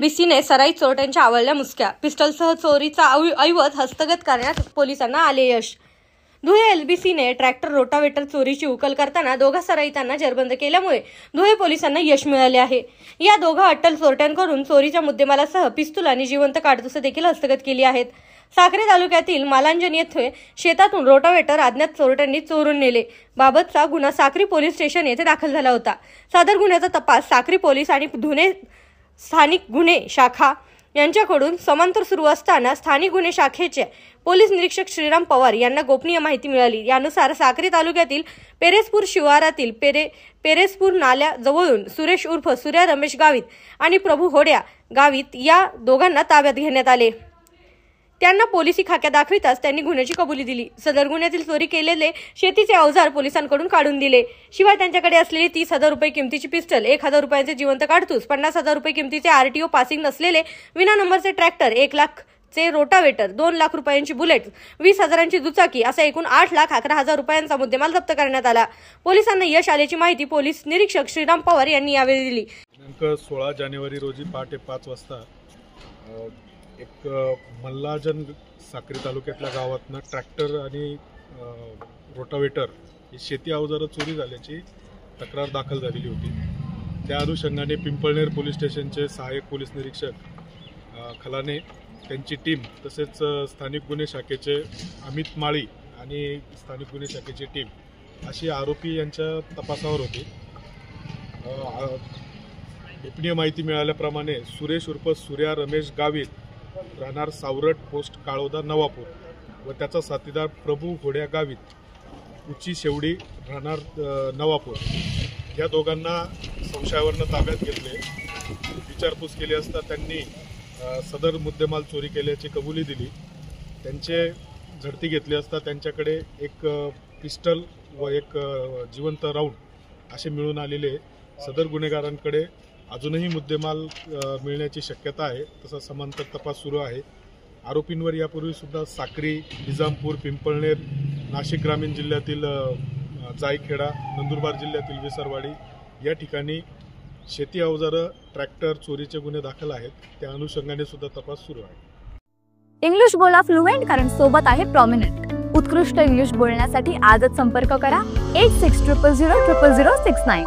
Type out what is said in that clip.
एलबीसीने सराईत चोरट्यांच्या आवळल्या मुसक्या, पिस्टलसह चोरीचा ऐवज हस्तगत करण्यात पोलिसांना आले यश। धुळे एलबीसीने ट्रॅक्टर रोटावेटर चोरीची उकल करताना दोघा सराईतांना जेरबंद केल्यामुळे धुळे पोलिसांना यश मिळाले आहे। या दोघा अट्टल चोरट्यांकडून चोरीच्या मुद्देमालासह पिस्तूल आणि जिवंत काडतुसे देखील हस्तगत केली आहेत। साक्री तालुक्यातील मालांजन येथे शेतातून रोटावेटर अज्ञात चोरट्यांनी चोरून नेले बाबतचा गुन्हा साक्री पोलीस स्टेशन येथे दाखल झाला होता। सदर गुन्ह्याचा तपास साक्री पोलीस आणि धुळे स्थानिक गुन्हे शाखा यांच्याकडून समांतर सुरू असताना स्थानिक गुन्हे शाखेचे पोलीस निरीक्षक श्रीराम पवार यांना गोपनीय माहिती मिळाली। यानुसार साक्री तालुक्यातील पेरेसपूर शिवारातील पेरेसपूर नाल्या जवळून सुरेश उर्फ सूर्या रमेश गावित आणि प्रभू होड्या गावित या दोघांना ताब्यात घेण्यात आले। त्यांना पोलिसी खाक्या दाखविताच त्यांनी गुन्ह्याची कबुली दिली। सदर गुन्ह्यातील चोरी केलेले शेतीचे अवजार पोलिसांकडून काढून दिले। शिवाय त्यांच्याकडे असलेली 30,000 रुपये किमतीची पिस्टल, 1,000 रुपयांचे जिवंत काडतूस, 50,000 रुपये किमतीचे आरटीओ पासिंग नसलेले विना नंबरचे ट्रॅक्टर, 1 लाखचे रोटावेटर, 2 लाख रुपयांची बुलेट, 20,000ची दुचाकी असा एकूण 8,11,000 रुपयांचा मुद्देमाल जप्त करण्यात आला। पोलिसांना यश आल्याची माहिती पोलीस निरीक्षक श्रीराम पवार यांनी यावेळी दिली। दिनांक 16 जानेवारी रोजी पहाटे 5 वाजता एक मल्लाजन साक्री तालुक्यातल्या गावातनं ट्रॅक्टर आणि रोटावेटर ही शेती अवजारं चोरी झाल्याची तक्रार दाखल झालेली होती। त्या अनुषंगाने पिंपळनेर पोलीस स्टेशनचे सहाय्यक पोलीस निरीक्षक खलाने, त्यांची टीम तसेच स्थानिक गुन्हे शाखेचे अमित माळी आणि स्थानिक गुन्हे शाखेची टीम अशी आरोपी यांच्या तपासावर होती। गोपनीय माहिती मिळाल्याप्रमाणे सुरेश उर्फ सूर्या रमेश गावित राहणार सावरट पोस्ट काळोदा नवापूर व त्याचा साथीदार प्रभू होड्या गावित उची शेवडी राहणार नवापूर या दोघांना संशयावरनं ताब्यात घेतले। विचारपूस केली असता त्यांनी सदर मुद्देमाल चोरी केल्याची कबुली दिली। त्यांचे झडती घेतली असता त्यांच्याकडे एक पिस्टल व एक जिवंत राऊंड असे मिळून आलेले सदर गुन्हेगारांकडे अजूनही मुद्देमाल मिळण्याची शक्यता आहे। तसा समांतर तपास सुरू आहे। आरोपींवर यापूर्वी सुद्धा साक्री, निजामपूर, पिंपळनेर, नाशिक ग्रामीण जिल्ह्यातील जायखेडा, नंदुरबार जिल्ह्यातील विसरवाडी या ठिकाणी शेती अवजारं, ट्रॅक्टर चोरीचे गुन्हे दाखल आहेत। त्या अनुषंगाने सुद्धा तपास सुरू आहे। इंग्लिश बोला फ्लुएंट, कारण सोबत आहे प्रॉमिनंट। उत्कृष्ट इंग्लिश बोलण्यासाठी आजच संपर्क करा 8600000069।